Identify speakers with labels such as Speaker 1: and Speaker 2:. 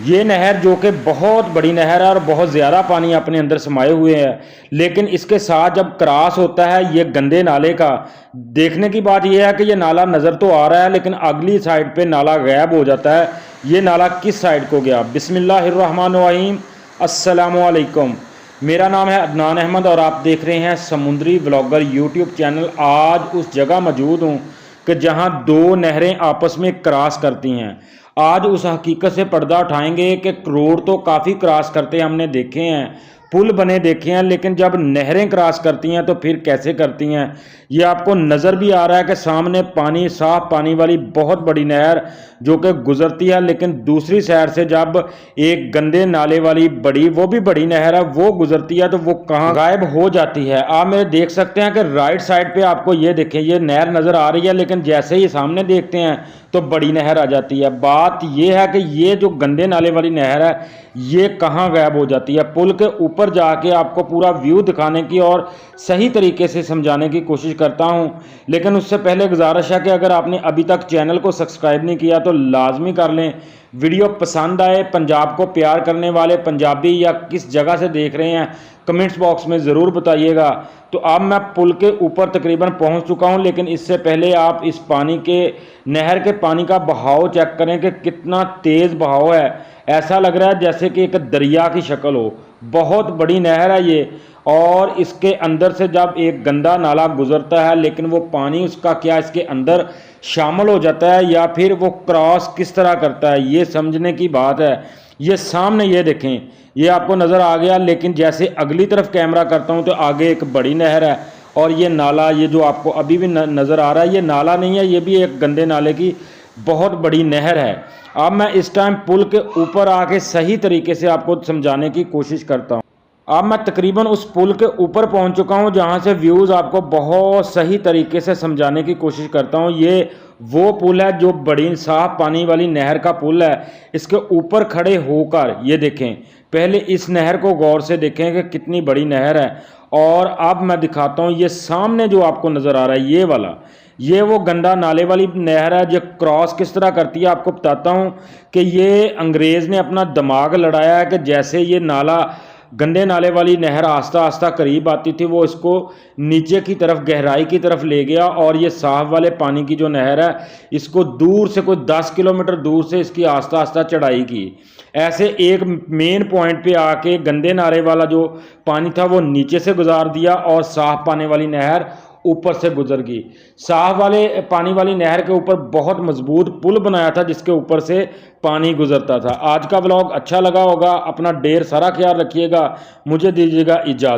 Speaker 1: ये नहर जो कि बहुत बड़ी नहर है और बहुत ज़्यादा पानी अपने अंदर समाये हुए हैं, लेकिन इसके साथ जब क्रॉस होता है ये गंदे नाले का, देखने की बात यह है कि ये नाला नज़र तो आ रहा है लेकिन अगली साइड पे नाला गायब हो जाता है। ये नाला किस साइड को गया? बिस्मिल्लाहिर्रहमानिर्रहीम, अस्सलामुअलैकुम। मेरा नाम है अदनान अहमद और आप देख रहे हैं समुद्री व्लॉगर यूट्यूब चैनल। आज उस जगह मौजूद हूँ कि जहाँ दो नहरें आपस में क्रॉस करती हैं। आज उस हकीकत से पर्दा उठाएंगे कि रोड तो काफ़ी क्रॉस करते हमने देखे हैं, पुल बने देखे हैं, लेकिन जब नहरें क्रॉस करती हैं तो फिर कैसे करती हैं? ये आपको नज़र भी आ रहा है कि सामने पानी, साफ पानी वाली बहुत बड़ी नहर जो कि गुजरती है, लेकिन दूसरी साइड से जब एक गंदे नाले वाली बड़ी, वो भी बड़ी नहर है, वो गुजरती है तो वो कहाँ गायब हो जाती है। आप मेरे देख सकते हैं कि राइट साइड पे आपको ये देखें, ये नहर नज़र आ रही है, लेकिन जैसे ही सामने देखते हैं तो बड़ी नहर आ जाती है। बात यह है कि ये जो गंदे नाले वाली नहर है ये कहाँ गायब हो जाती है। पुल के ऊपर जाके आपको पूरा व्यू दिखाने की और सही तरीके से समझाने की कोशिश करता हूं, लेकिन उससे पहले गुजारिश है कि अगर आपने अभी तक चैनल को सब्सक्राइब नहीं किया तो लाजमी कर लें। वीडियो पसंद आए, पंजाब को प्यार करने वाले पंजाबी या किस जगह से देख रहे हैं कमेंट्स बॉक्स में ज़रूर बताइएगा। तो अब मैं पुल के ऊपर तकरीबन पहुंच चुका हूं, लेकिन इससे पहले आप इस पानी के, नहर के पानी का बहाव चेक करें कि कितना तेज़ बहाव है। ऐसा लग रहा है जैसे कि एक दरिया की शक्ल हो। बहुत बड़ी नहर है ये, और इसके अंदर से जब एक गंदा नाला गुजरता है, लेकिन वो पानी उसका क्या इसके अंदर शामिल हो जाता है या फिर वो क्रॉस किस तरह करता है, ये समझने की बात है। ये सामने ये देखें, ये आपको नज़र आ गया, लेकिन जैसे अगली तरफ कैमरा करता हूँ तो आगे एक बड़ी नहर है और ये नाला, ये जो आपको अभी भी नज़र आ रहा है, ये नाला नहीं है, ये भी एक गंदे नाले की बहुत बड़ी नहर है। अब मैं इस टाइम पुल के ऊपर आके सही तरीके से आपको समझाने की कोशिश करता हूँ। अब मैं तकरीबन उस पुल के ऊपर पहुंच चुका हूं जहां से व्यूज़ आपको बहुत सही तरीके से समझाने की कोशिश करता हूं। ये वो पुल है जो बड़ी साफ पानी वाली नहर का पुल है। इसके ऊपर खड़े होकर ये देखें, पहले इस नहर को गौर से देखें कि कितनी बड़ी नहर है। और अब मैं दिखाता हूं, ये सामने जो आपको नज़र आ रहा है ये वाला, ये वो गंदा नाले वाली नहर है जो क्रॉस किस तरह करती है आपको बताता हूँ। कि ये अंग्रेज़ ने अपना दिमाग लड़ाया है कि जैसे ये नाला, गंदे नाले वाली नहर आस्ता आस्ता करीब आती थी, वो इसको नीचे की तरफ, गहराई की तरफ ले गया और ये साफ वाले पानी की जो नहर है इसको दूर से, कोई 10 किलोमीटर दूर से इसकी आस्ता आस्ता चढ़ाई की। ऐसे एक मेन पॉइंट पे आके गंदे नाले वाला जो पानी था वो नीचे से गुजार दिया और साफ पानी वाली नहर ऊपर से गुजर गई। साफ वाले पानी वाली नहर के ऊपर बहुत मजबूत पुल बनाया था जिसके ऊपर से पानी गुजरता था। आज का व्लॉग अच्छा लगा होगा। अपना ढेर सारा ख्याल रखिएगा। मुझे दीजिएगा इजाज़त।